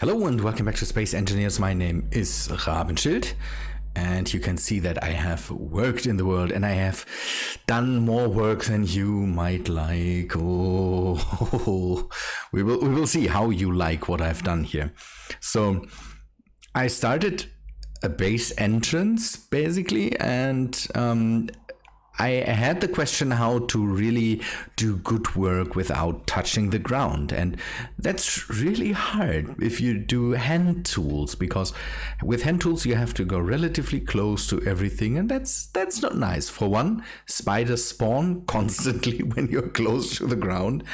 Hello and welcome back to Space Engineers. My name is Rabenschild, and you can see that I have worked in the world and I have done more work than you might like. Oh, we will see how you like what I've done here. So I started a base entrance basically, and I had the question how to really do good work without touching the ground, and that's really hard if you do hand tools, because with hand tools you have to go relatively close to everything, and that's not nice. For one, spiders spawn constantly when you're close to the ground,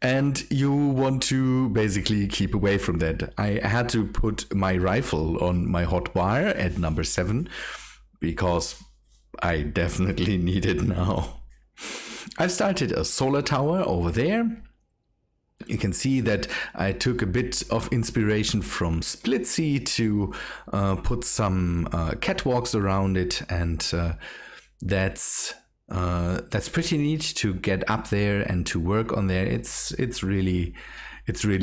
and you want to basically keep away from that. I had to put my rifle on my hot wire at number 7 because I definitely need it now. I've started a solar tower over there. You can see that I took a bit of inspiration from Splitsy to put some catwalks around it, and that's pretty neat to get up there and to work on there. It's really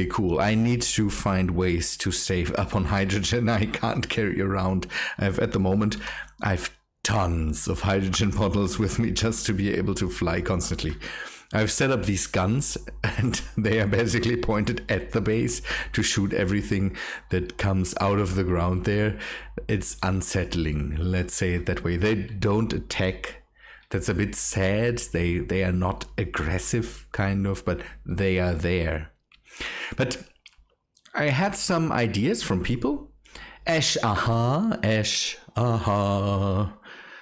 cool. I need to find ways to save up on hydrogen. I can't carry around. At the moment I've tons of hydrogen bottles with me just to be able to fly constantly. I've set up these guns, and they are basically pointed at the base to shoot everything that comes out of the ground there. It's unsettling, let's say it that way. They don't attack. That's a bit sad. They are not aggressive, kind of, but they are there. But I had some ideas from people. Ash,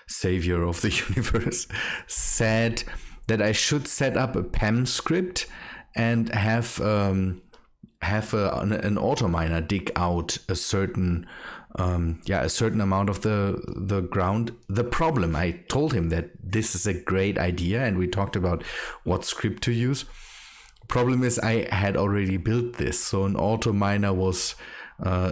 savior of the universe, said that I should set up a PEM script and have an auto miner dig out a certain amount of the ground. The problem, I told him that this is a great idea, and we talked about what script to use. Problem is, I had already built this, so an auto miner was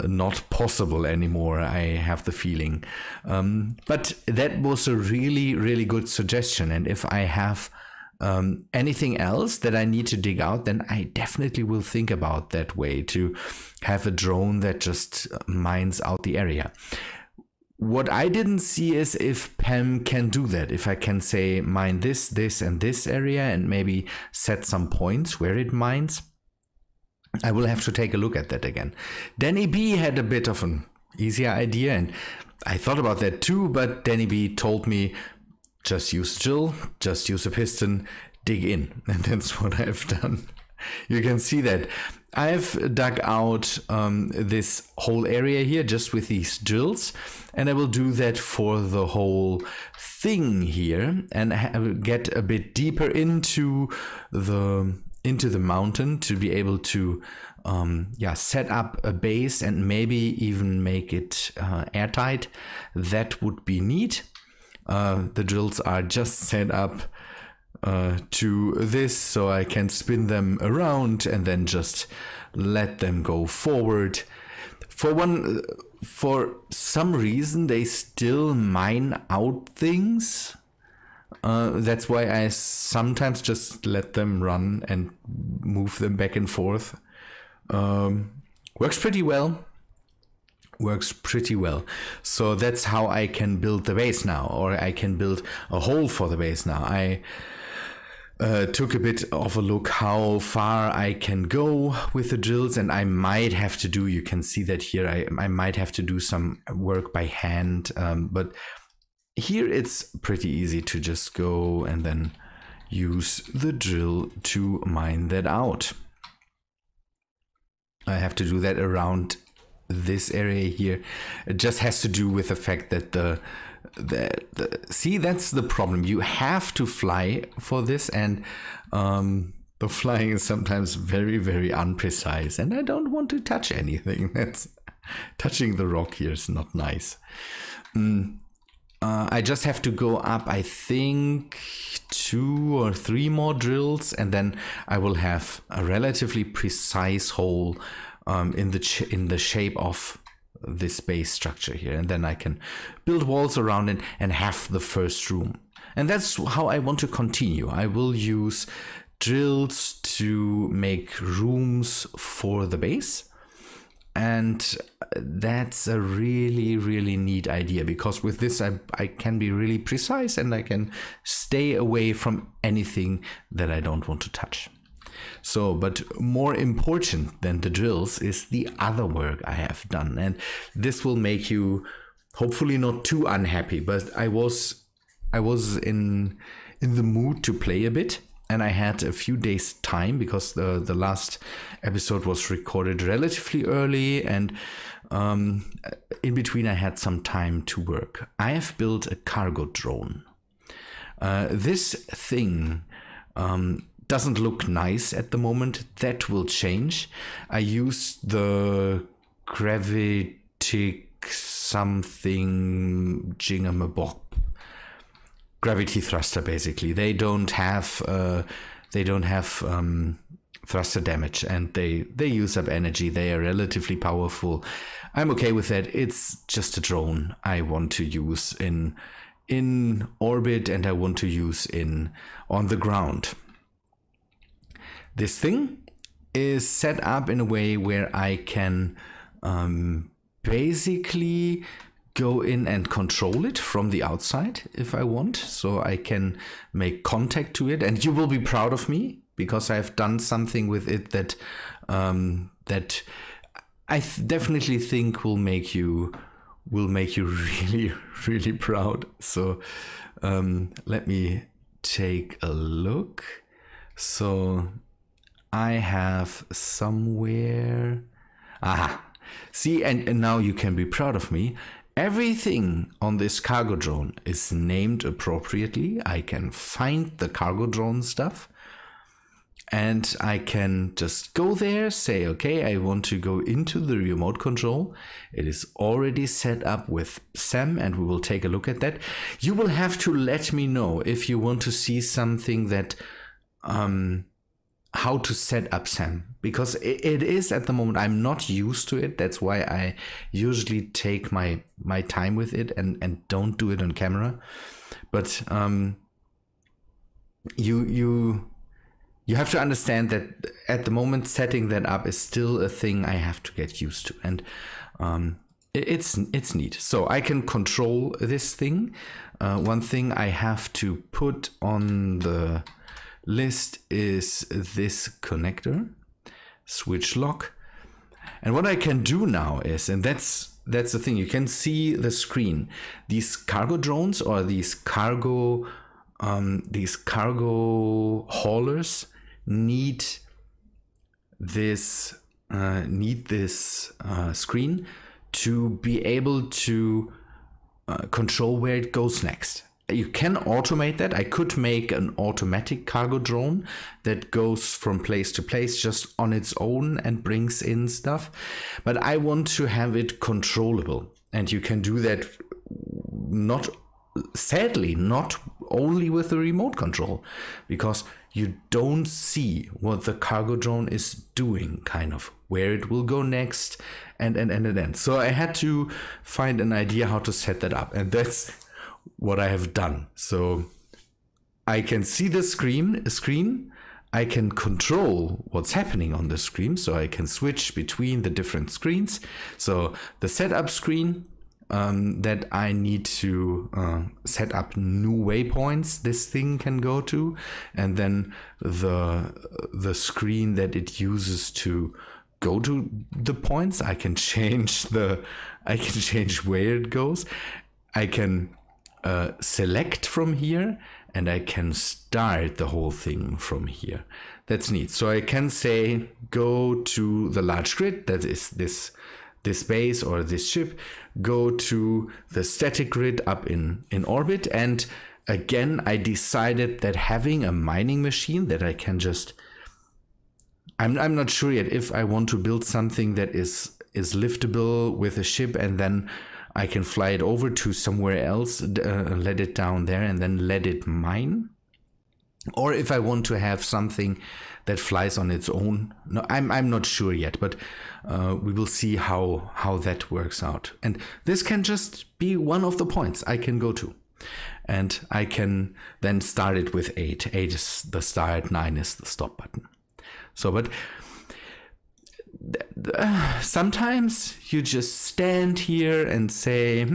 not possible anymore, I have the feeling. But that was a really good suggestion, and if I have anything else that I need to dig out, then I definitely will think about that way, to have a drone that just mines out the area. What I didn't see is if PEM can do that, if I can say mine this, and this area, and maybe set some points where it mines. I will have to take a look at that again. Danny B had a bit of an easier idea, and I thought about that too, but Danny B told me, just use drill, just use a piston, dig in. And that's what I've done. You can see that I've dug out this whole area here just with these drills, and I will do that for the whole thing here, and get a bit deeper into the mountain to be able to set up a base and maybe even make it airtight. That would be neat. The drills are just set up to this, so I can spin them around and then just let them go forward. For some reason they still mine out things. That's why I sometimes just let them run and move them back and forth. Works pretty well. So that's how I can build the base now, or I can build a hole for the base now. I took a bit of a look how far I can go with the drills, and I might have to do, you can see that here, I might have to do some work by hand, but here it's pretty easy to just go and then use the drill to mine that out. I have to do that around this area here. It just has to do with the fact that see, that's the problem. You have to fly for this, and the flying is sometimes very unprecise, and I don't want to touch anything. That's touching the rock here is not nice. I just have to go up, I think, 2 or 3 more drills, and then I will have a relatively precise hole in the shape of this base structure here, and then I can build walls around it and have the first room. And that's how I want to continue. I will use drills to make rooms for the base, And that's a really, really neat idea, because with this I can be really precise and I can stay away from anything that I don't want to touch. So, but more important than the drills is the other work I have done. And this will make you hopefully not too unhappy, but I was in the mood to play a bit. And I had a few days time because the last episode was recorded relatively early, and in between I had some time to work. I have built a cargo drone. This thing doesn't look nice at the moment. That will change. I used the gravitic something jingamabob. Gravity thruster, basically. They don't have thruster damage, and they use up energy. They are relatively powerful. I'm okay with that. It's just a drone I want to use in orbit, and I want to use on the ground. This thing is set up in a way where I can basically go in and control it from the outside if I want. So I can make contact to it, and you will be proud of me because I've done something with it that that I definitely think will make you really, really proud. So let me take a look. So I have somewhere, see, and now you can be proud of me. Everything on this cargo drone is named appropriately. I can find the cargo drone stuff, and I can just go there, say, okay, I want to go into the remote control. It is already set up with Sam, and we will take a look at that. You will have to let me know if you want to see something that how to set up Sam, because it is at the moment, I'm not used to it. That's why I usually take my time with it and don't do it on camera. But you have to understand that at the moment setting that up is still a thing I have to get used to, and it's neat. So I can control this thing. One thing I have to put on the list is this connector, switch lock. And what I can do now is, and that's the thing, you can see the screen. These cargo drones, or these cargo haulers need this screen to be able to control where it goes next. You can automate that. I could make an automatic cargo drone that goes from place to place just on its own and brings in stuff. But I want to have it controllable. And you can do that sadly, not only with the remote control, because you don't see what the cargo drone is doing, kind of where it will go next and. So I had to find an idea how to set that up. And that's what I have done. So I can see the screen. I can control what's happening on the screen. So I can switch between the different screens. So the setup screen that I need to set up new waypoints this thing can go to, and then the screen that it uses to go to the points. I can change where it goes. I can select from here, and I can start the whole thing from here. That's neat. So I can say, go to the large grid, that is this base or this ship, go to the static grid up in orbit. And again, I decided that having a mining machine that I can just, I'm not sure yet if I want to build something that is liftable with a ship, and then I can fly it over to somewhere else, let it down there, and then let it mine. Or if I want to have something that flies on its own. No, I'm not sure yet, but we will see how that works out. And this can just be one of the points I can go to. And I can then start it with 8. 8 is the start, 9 is the stop button. So, but sometimes you just stand here and say,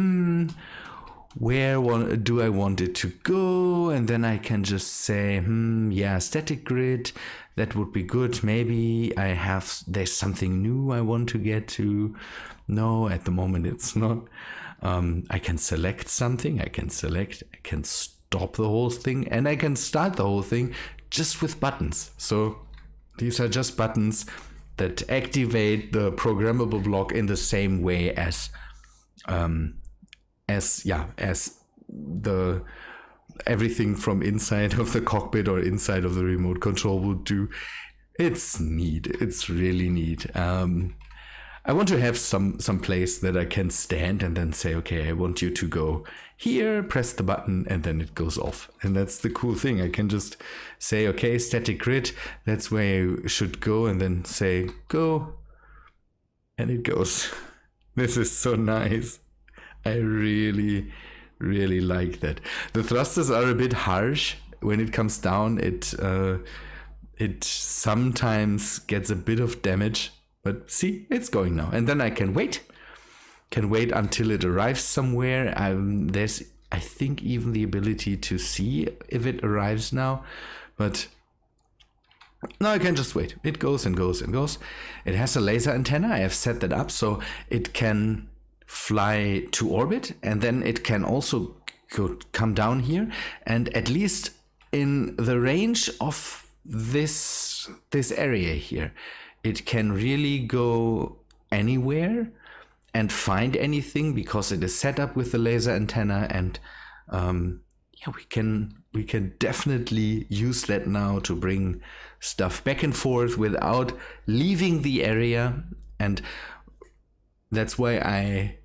where do I want it to go? And then I can just say, yeah, static grid, that would be good. Maybe there's something new I want to get to. No, at the moment it's not. I can select something, I can stop the whole thing, and I can start the whole thing just with buttons. So these are just buttons that activate the programmable block in the same way as the everything from inside of the cockpit or inside of the remote control would do. It's neat. It's really neat. I want to have some place that I can stand and then say, okay, I want you to go here, press the button, and then it goes off. And that's the cool thing. I can just say, okay, static grid, that's where you should go, and then say, go, and it goes. This is so nice. I really, really like that. The thrusters are a bit harsh. When it comes down, it sometimes gets a bit of damage. But see, it's going now. And then I can wait until it arrives somewhere. There's, I think, even the ability to see if it arrives now. But no, I can just wait. It goes and goes and goes. It has a laser antenna. I have set that up so it can fly to orbit. And then it can also come down here. And at least in the range of this area here, it can really go anywhere and find anything because it is set up with the laser antenna, and yeah, we can definitely use that now to bring stuff back and forth without leaving the area. And that's why I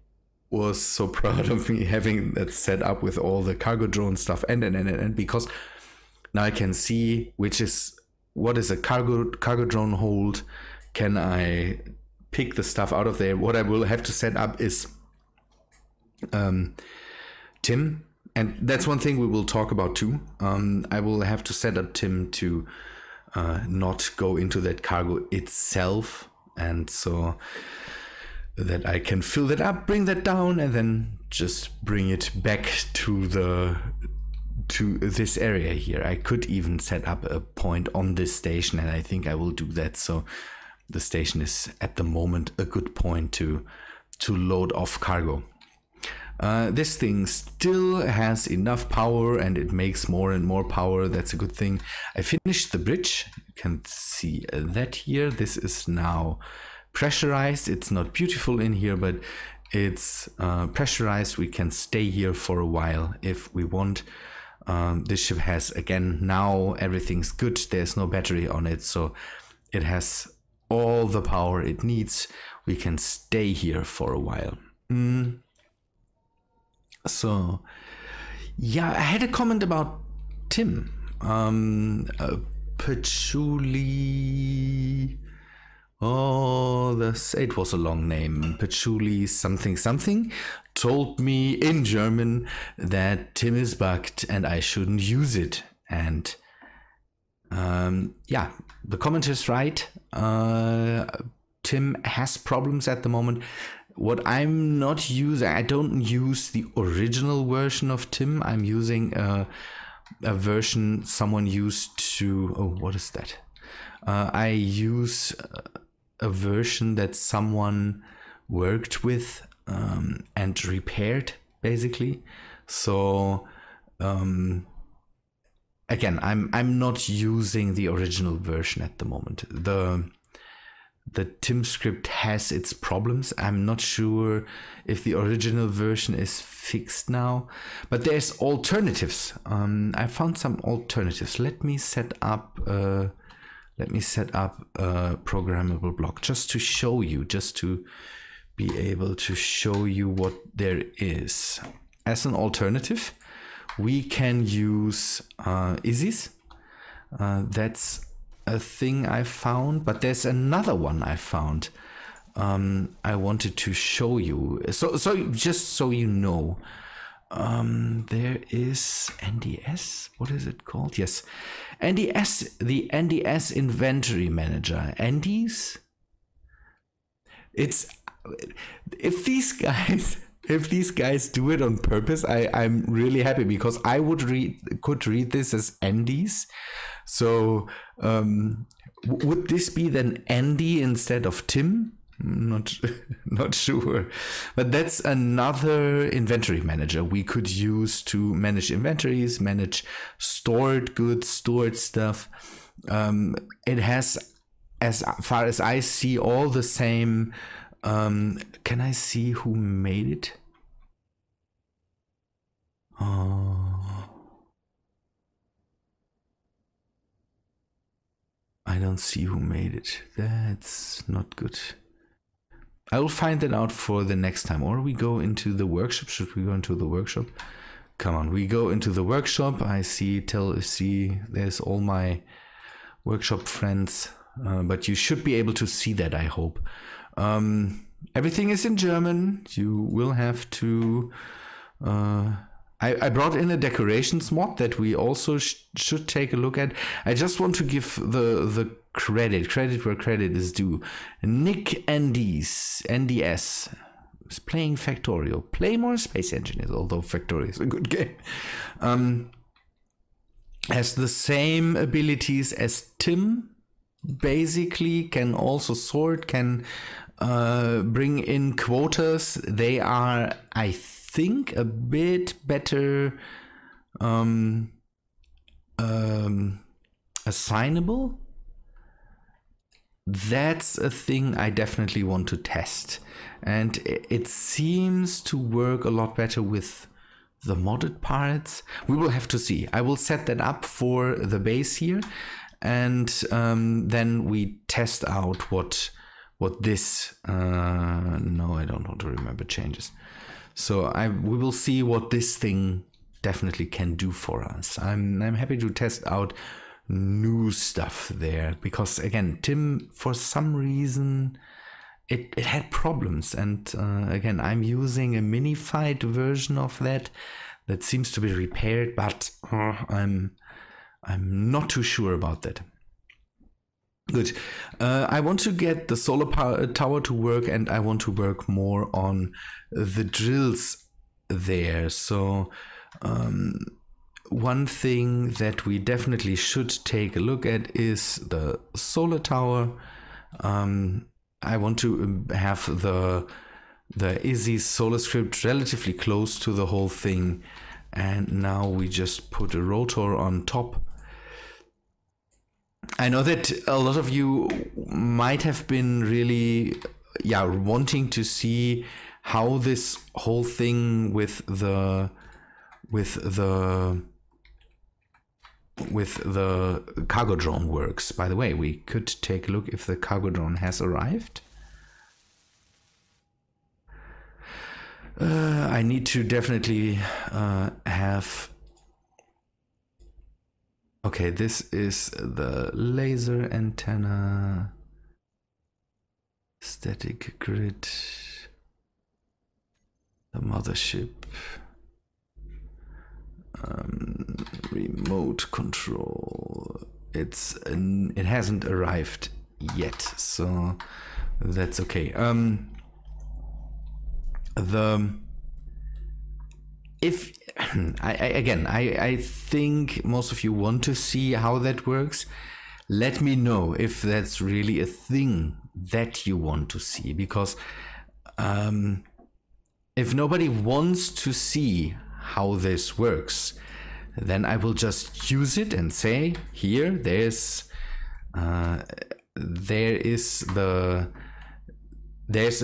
was so proud of me having that set up with all the cargo drone stuff, and because now I can see what is a cargo drone hold. Can I pick the stuff out of there? What I will have to set up is TIM, and that's one thing we will talk about too. I will have to set up TIM to not go into that cargo itself, and so that I can fill that up, bring that down, and then just bring it back to this area here. I could even set up a point on this station, and I think I will do that. So the station is at the moment a good point to load off cargo. This thing still has enough power, and it makes more and more power. That's a good thing. I finished the bridge. You can see that here. This is now pressurized. It's not beautiful in here, but it's pressurized. We can stay here for a while if we want. This ship has, again, now everything's good. There's no battery on it, so it has all the power it needs. We can stay here for a while. So yeah, I had a comment about Tim. Patchouli. It was a long name. Patchouli something something told me in German that Tim is bugged and I shouldn't use it. And yeah, the comment is right. Tim has problems at the moment. What I'm not using, I don't use the original version of Tim. I'm using a version someone used to, oh, what is that? I use a version that someone worked with and repaired, basically. So again, I'm not using the original version at the moment. The Tim script has its problems. I'm not sure if the original version is fixed now, but there's alternatives. I found some alternatives. Let me set up a programmable block just to show you, just to be able to show you what there is. As an alternative, we can use ISIS. That's a thing I found, but there's another one I found. I wanted to show you. So just so you know, there is NDS. What is it called? Yes, NDS. The NDS Inventory Manager. NDS. it's if these guys do it on purpose, I'm really happy, because I could read this as Andes. So would this be then Andy instead of Tim? Not sure, but that's another inventory manager we could use to manage inventories, manage stored goods, stored stuff. It has, as far as I see, all the same. Can I see who made it? I don't see who made it. That's not good. I will find that out for the next time. Or we go into the workshop. Should we go into the workshop? Come on, we go into the workshop. I see, there's all my workshop friends. But you should be able to see that, I hope. Everything is in German. You will have to... I brought in a decorations mod that we also should take a look at. I just want to give the credit where credit is due. Nick NDS is playing Factorio. Play more Space Engineers, although Factorio is a good game. Has the same abilities as Tim. Basically, can also sort, can bring in quotas. They are, I think, a bit better assignable. That's a thing I definitely want to test, and it seems to work a lot better with the modded parts. We will have to see. I will set that up for the base here, and then we test out what this no, I don't want to remember changes. So we will see what this thing definitely can do for us. I'm happy to test out new stuff there, because again, Tim, for some reason it had problems, and again, I'm using a minified version of that seems to be repaired, but I'm not too sure about that. Good. I want to get the solar power tower to work, and I want to work more on the drills there. So one thing that we definitely should take a look at is the solar tower. I want to have the Izzy solar script relatively close to the whole thing, and now we just put a rotor on top. I know that a lot of you might have been really wanting to see how this whole thing with the cargo drone works. By the way, we could take a look if the cargo drone has arrived. I need to definitely have... Okay, this is the laser antenna, static grid, the mothership, remote control. It hasn't arrived yet, so that's okay. I think most of you want to see how that works. Let me know if that's really a thing that you want to see, because if nobody wants to see how this works, then I will just use it and say, here, there's a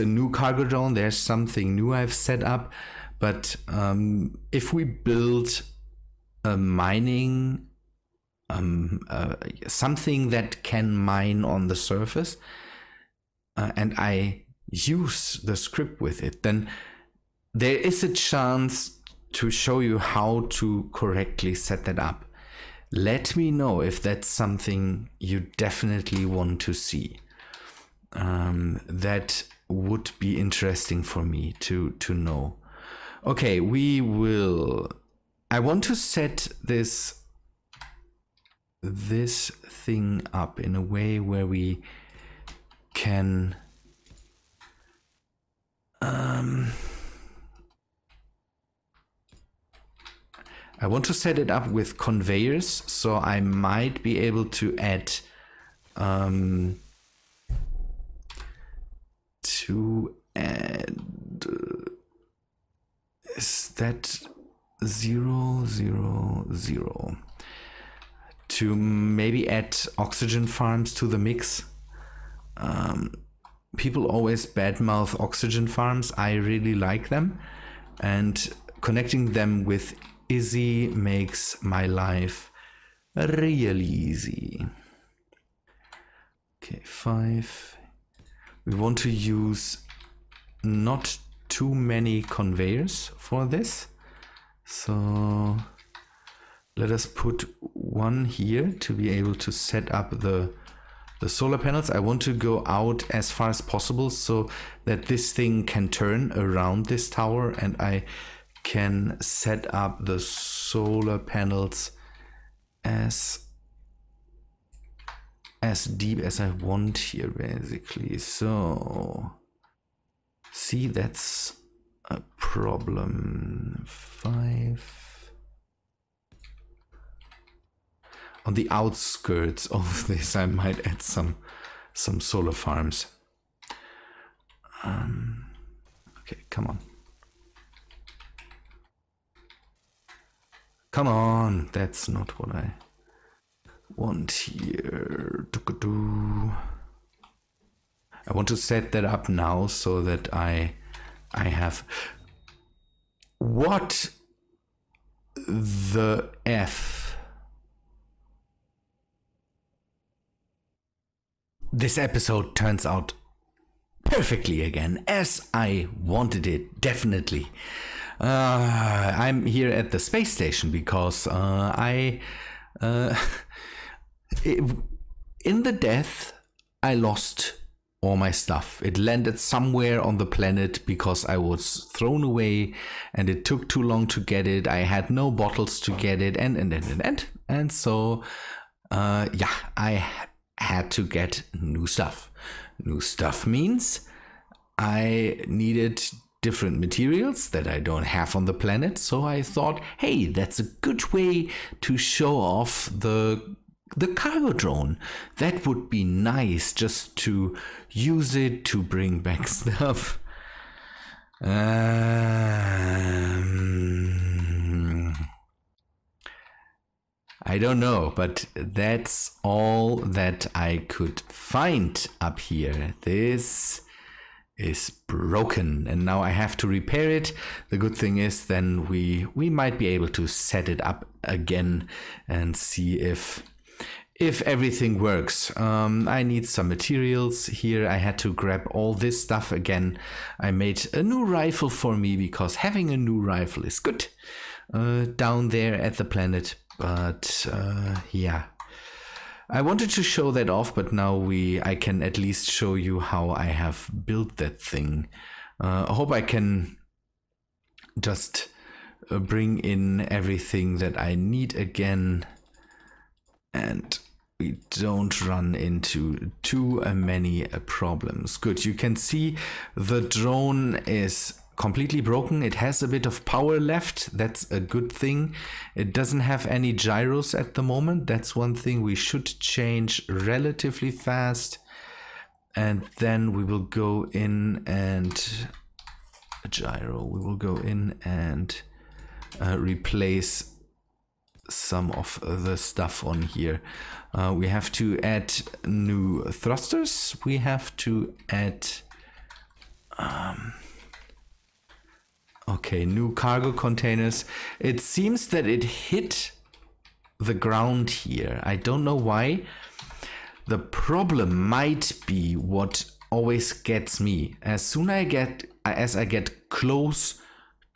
new cargo drone, there's something new I've set up. But if we build a mining, something that can mine on the surface, and I use the script with it, then there is a chance to show you how to correctly set that up. Let me know if that's something you definitely want to see. That would be interesting for me to know. Okay, I want to set this thing up in a way where we can I want to set it up with conveyors, so I might be able to add is that 0, 0, 0? To maybe add oxygen farms to the mix. People always badmouth oxygen farms. I really like them, and connecting them with Izzy makes my life really easy. Okay, 5. We want to use not too many conveyors for this, so let us put one here to be able to set up the solar panels. I want to go out as far as possible so that this thing can turn around this tower, and I can set up the solar panels as deep as I want here, basically. So see, that's a problem. 5 on the outskirts of this. I might add some solar farms. Okay, come on. Come on, that's not what I want here. I want to set that up now so that I have... What the F? This episode turns out perfectly again, as I wanted it, definitely. I'm here at the space station because in the death I lost all my stuff. It landed somewhere on the planet because I was thrown away and it took too long to get it. I had no bottles to get it, and so yeah, I had to get new stuff. New stuff means I needed different materials that I don't have on the planet, so I thought, hey, that's a good way to show off the cargo drone. That would be nice, just to use it to bring back stuff. I don't know, but that's all that I could find up here. This is broken, and now I have to repair it. The good thing is then we might be able to set it up again and see if everything works. I need some materials here. I had to grab all this stuff again. I made a new rifle for me because having a new rifle is good down there at the planet. But yeah, I wanted to show that off, but now I can at least show you how I have built that thing. I hope I can just bring in everything that I need again, and we don't run into too many problems. Good, you can see the drone is completely broken. It has a bit of power left. That's a good thing. It doesn't have any gyros at the moment. That's one thing we should change relatively fast. And then we will go in and a gyro. We will go in and replace some of the stuff on here. We have to add new thrusters. We have to add okay, new cargo containers. It seems that it hit the ground here. I don't know why. The problem might be what always gets me. As soon as I get close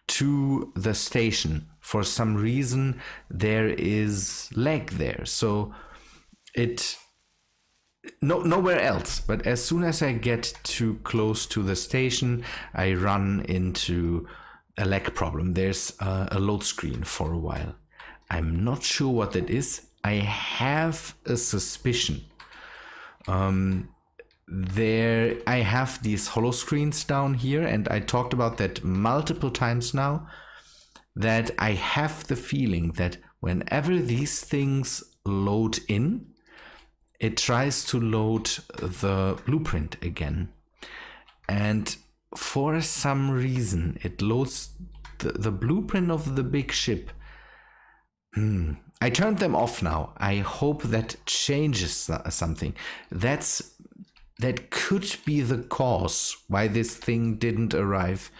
to the station, for some reason there is lag there. So nowhere else, but as soon as I get too close to the station, I run into a lag problem. There's a load screen for a while. I'm not sure what that is. I have a suspicion. there I have these hollow screens down here, and I talked about that multiple times now, that I have the feeling that whenever these things load in, it tries to load the blueprint again. And for some reason, it loads the blueprint of the big ship. I turned them off now. I hope that changes something. That could be the cause why this thing didn't arrive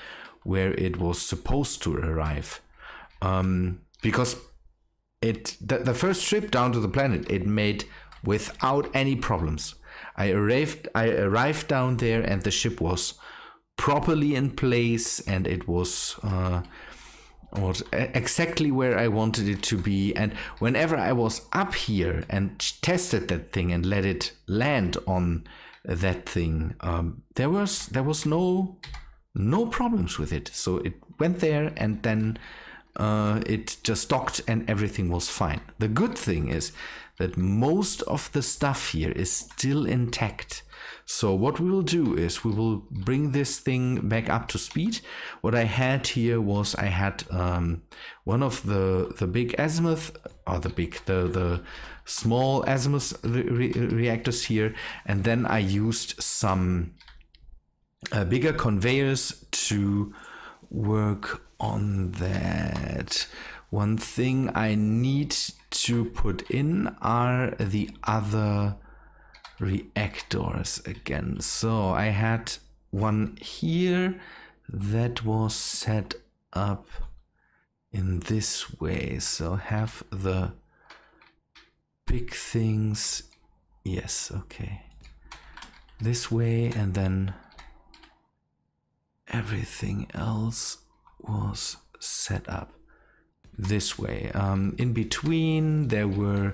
where it was supposed to arrive. Because the first trip down to the planet, it made without any problems. I arrived down there, and the ship was properly in place, and it was exactly where I wanted it to be. And whenever I was up here and tested that thing and let it land on that thing, there was no problems with it. So it went there, and then it just docked, and everything was fine. The good thing is that most of the stuff here is still intact. So what we will do is we will bring this thing back up to speed. What I had here was I had one of the big azimuth, or the small azimuth reactors here, and then I used some bigger conveyors to work on that. One thing I need to put in are the other reactors again. So I had one here that was set up in this way. So have the big things, yes, okay, this way, and then everything else was set up this way. In between there were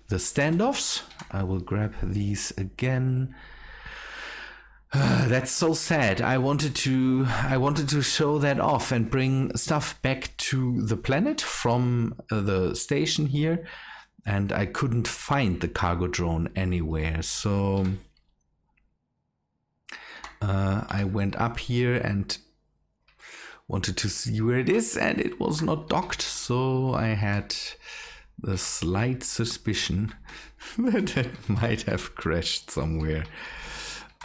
the standoffs. I will grab these again. That's so sad. I wanted to show that off and bring stuff back to the planet from the station here, and I couldn't find the cargo drone anywhere. So I went up here and wanted to see where it is, and it was not docked. So I had the slight suspicion that it might have crashed somewhere.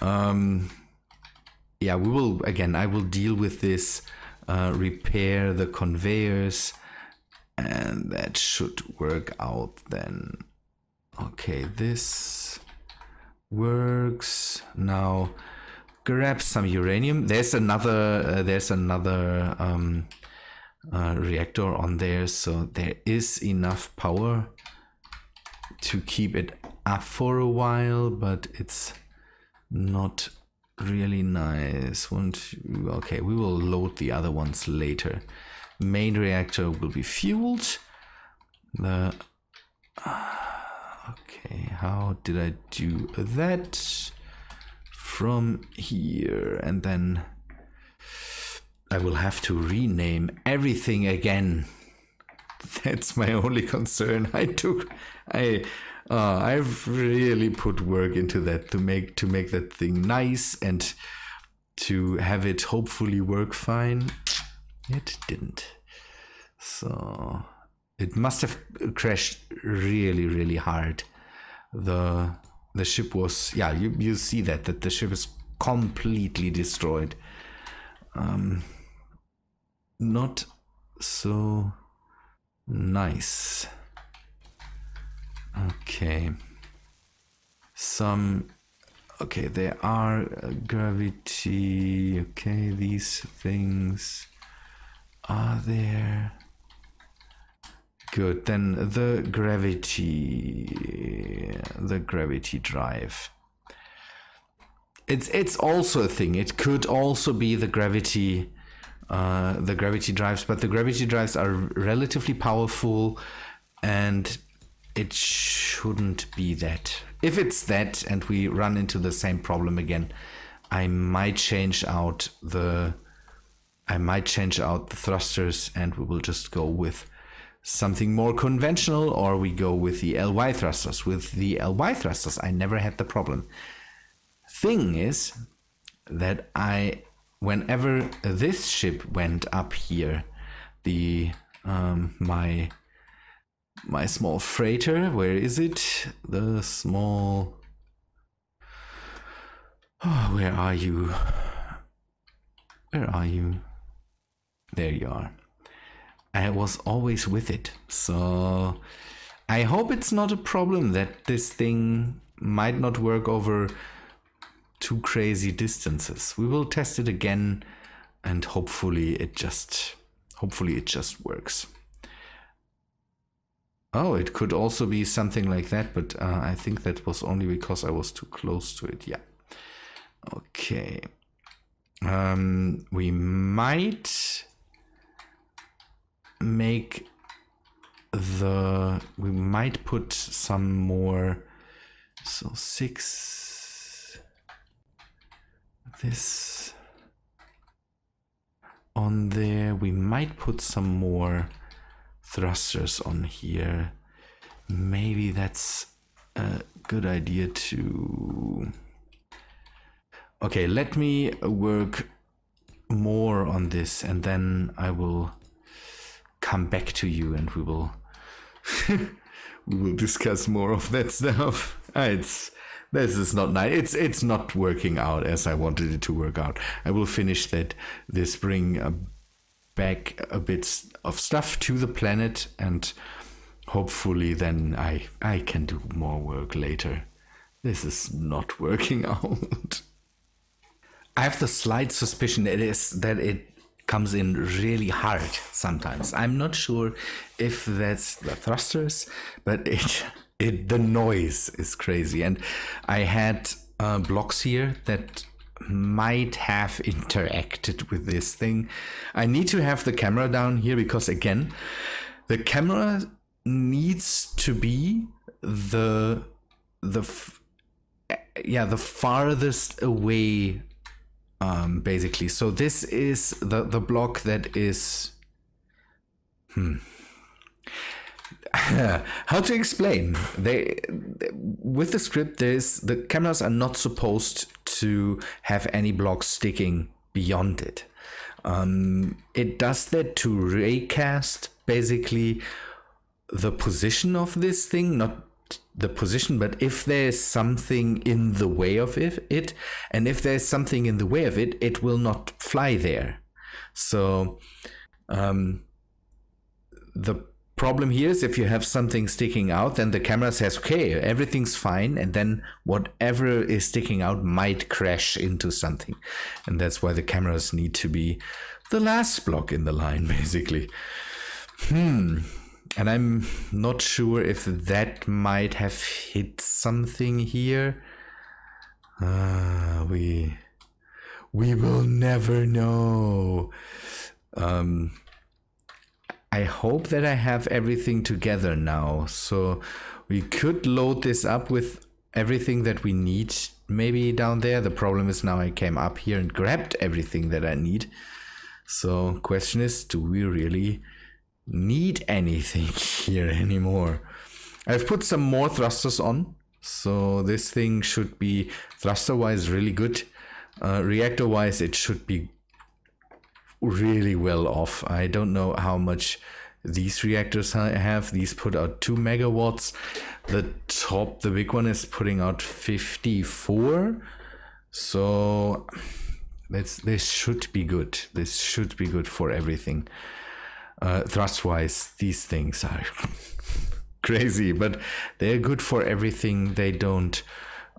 Yeah, we will, again, I will deal with this, repair the conveyors, and that should work out then. Okay, this works. Now grab some uranium. There's another reactor on there, so there is enough power to keep it up for a while, but it's not really nice. Okay, we will load the other ones later. Main reactor will be fueled. Okay, how did I do that? From here, and then I will have to rename everything again. That's my only concern. I've really put work into that to make that thing nice and to have it hopefully work fine. It didn't. So it must have crashed really, really hard. The ship was, yeah, you see that the ship is completely destroyed. Not so nice. Okay. Okay, there are gravity. Okay, these things are there. Good, then the gravity drive. It's also a thing. It could also be the gravity drives, but the gravity drives are relatively powerful, and it shouldn't be that. If it's that and we run into the same problem again, I might change out the thrusters, and we will just go with something more conventional, or we go with the LY thrusters. With the LY thrusters, I never had the problem. thing is that whenever this ship went up here, the my small freighter, where is it? The small... Oh, where are you? Where are you? There you are. I was always with it, so I hope it's not a problem that this thing might not work over too crazy distances. We will test it again, and hopefully it just works. Oh, it could also be something like that, but I think that was only because I was too close to it. Yeah. Okay. We might put some more. So 6. This on there. We might put some more thrusters on here. Maybe that's a good idea too. Okay, let me work more on this, and then I will come back to you, and we will we will discuss more of that stuff. This is not nice. It's not working out as I wanted it to work out. I will finish this bring back a bit of stuff to the planet, and hopefully then I can do more work later. This is not working out. I have the slight suspicion that it comes in really hard sometimes. I'm not sure if that's the thrusters, but the noise is crazy. And I had blocks here that might have interacted with this thing. I need to have the camera down here because, again, the camera needs to be the farthest away, basically. So this is the block that is how to explain? With the script, the cameras are not supposed to have any blocks sticking beyond it. It does that to raycast basically the position of this thing, not the position, but if there's something in the way of it, and if there's something in the way of it, it will not fly there. So the problem here is if you have something sticking out, then the camera says, okay, everything's fine, and then whatever is sticking out might crash into something. And that's why the cameras need to be the last block in the line, basically. And I'm not sure if that might have hit something here. We will never know. I hope that I have everything together now. So we could load this up with everything that we need maybe down there. The problem is now I came up here and grabbed everything that I need. So question is, do we really need anything here anymore? I've put some more thrusters on, so this thing should be thruster wise really good. Reactor wise it should be really well off. I don't know how much these reactors have. These put out 2 megawatts. The big one is putting out 54. So this should be good. This should be good for everything. Thrust wise, these things are crazy, but they're good for everything. They don't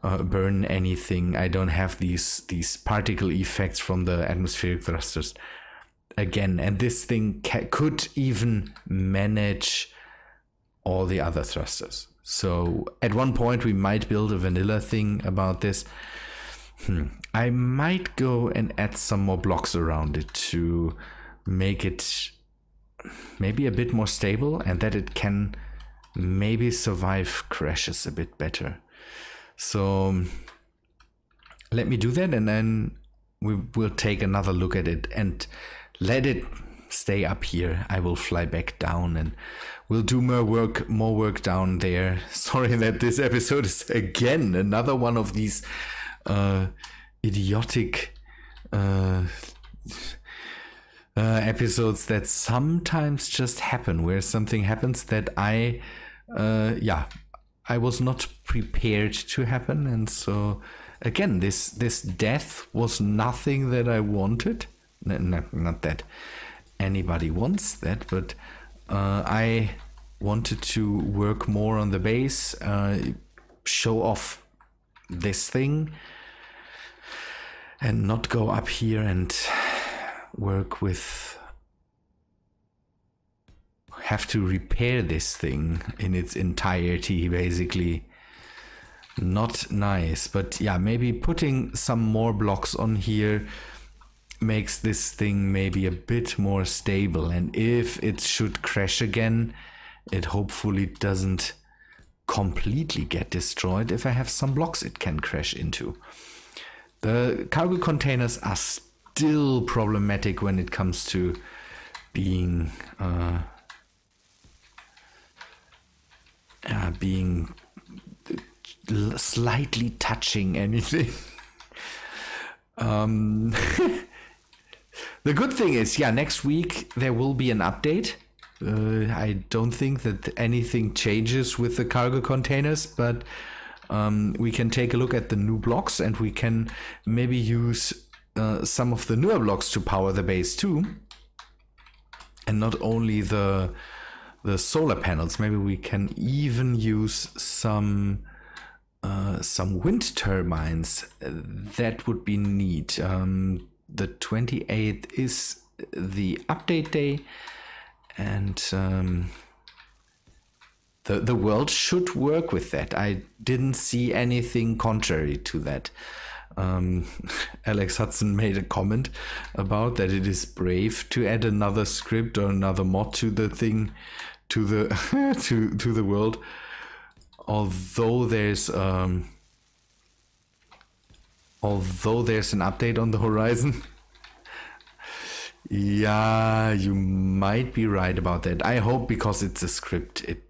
burn anything. I don't have these particle effects from the atmospheric thrusters again, and this thing could even manage all the other thrusters. So at one point we might build a vanilla thing about this. I might go and add some more blocks around it to make it maybe a bit more stable, and that it can maybe survive crashes a bit better. So let me do that, and then we will take another look at it and let it stay up here. I will fly back down and we'll do more work down there. Sorry that this episode is again another one of these idiotic episodes that sometimes just happen, where something happens that I was not prepared to happen. And so again, this death was nothing that I wanted. Not that anybody wants that, but I wanted to work more on the base, show off this thing, and not go up here and work with, have to repair this thing in its entirety, basically. Not nice. But yeah, maybe putting some more blocks on here makes this thing maybe a bit more stable, and if it should crash again, it hopefully doesn't completely get destroyed if I have some blocks it can crash into. The cargo containers are still problematic when it comes to being slightly touching anything. The good thing is, yeah, next week there will be an update. I don't think that anything changes with the cargo containers, but we can take a look at the new blocks, and we can maybe use some of the newer blocks to power the base too, and not only the solar panels. Maybe we can even use some wind turbines. That would be neat. The 28th is the update day, and the world should work with that. I didn't see anything contrary to that. Alex Hudson made a comment about that it is brave to add another script or another mod to the thing, to the to the world. Although there's an update on the horizon. Yeah, you might be right about that. I hope, because it's a script, it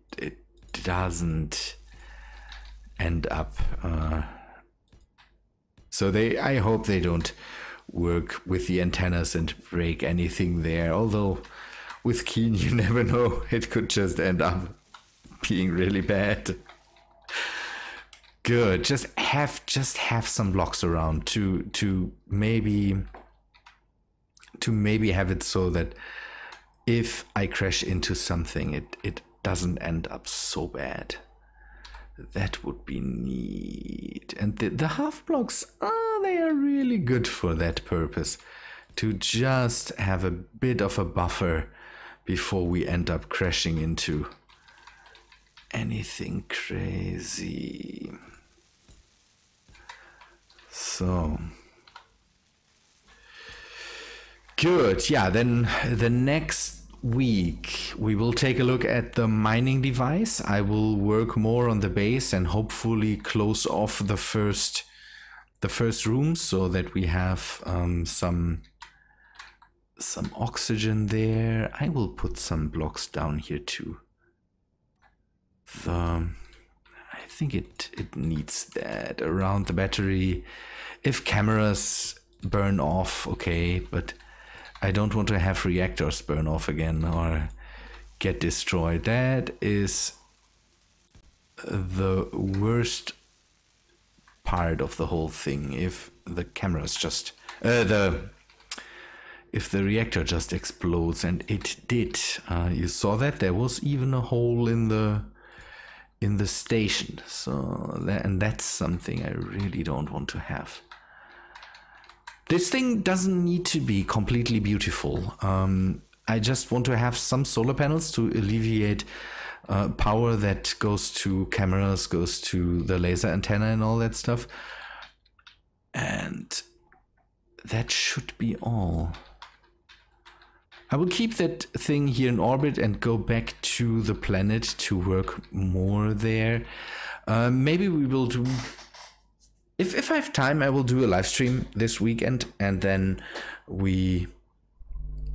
doesn't end up. So I hope they don't work with the antennas and break anything there. Although with Keen, you never know. It could just end up being really bad. Good. Just have some blocks around to maybe have it so that if I crash into something, it doesn't end up so bad. That would be neat. And the half blocks, they are really good for that purpose. To just have a bit of a buffer before we end up crashing into anything crazy. So good. Yeah, then the next week we will take a look at the mining device. I will work more on the base and hopefully close off the first room so that we have some oxygen there. I will put some blocks down here too. I think it needs that around the battery. If cameras burn off, okay, but I don't want to have reactors burn off again or get destroyed. That is the worst part of the whole thing. If the cameras just if the reactor just explodes, and it did. You saw that there was even a hole in the station. So and that's something I really don't want to have. This thing doesn't need to be completely beautiful. I just want to have some solar panels to alleviate power that goes to cameras, goes to the laser antenna and all that stuff. And that should be all. I will keep that thing here in orbit and go back to the planet to work more there. Maybe we will do... If I have time, I will do a live stream this weekend, and then we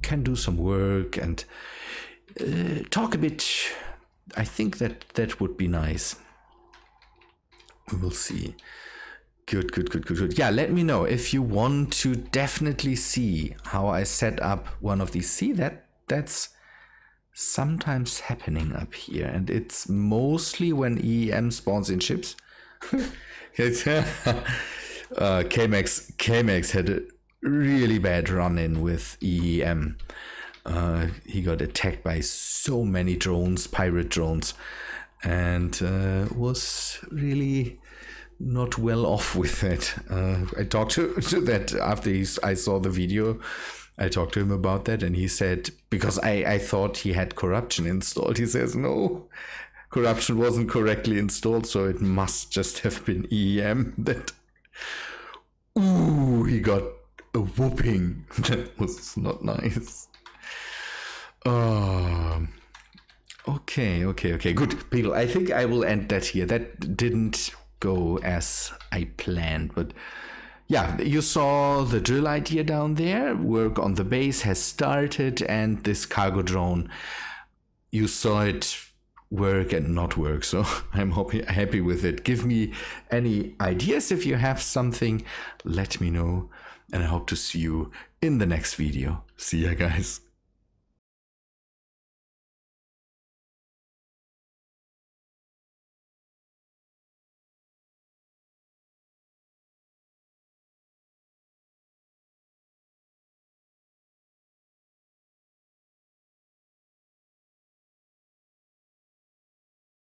can do some work and talk a bit. I think that would be nice. We will see. Good. Yeah, let me know if you want to definitely see how I set up one of these. See, that's sometimes happening up here, and it's mostly when EEM spawns in ships. It's K-Max had a really bad run-in with EEM. He got attacked by so many drones, pirate drones, and was really not well off with it. I talked to that after I saw the video. I talked to him about that, and he said, because I thought he had corruption installed, he says, no, corruption wasn't correctly installed, so it must just have been EEM that, ooh, he got a whooping. That was not nice. Okay, good. People, I think I will end that here. That didn't go as I planned, but yeah, you saw the drill idea down there. Work on the base has started, and this cargo drone, you saw it work and not work, so I'm happy with it. Give me any ideas if you have something, let me know, and I hope to see you in the next video. See ya, guys.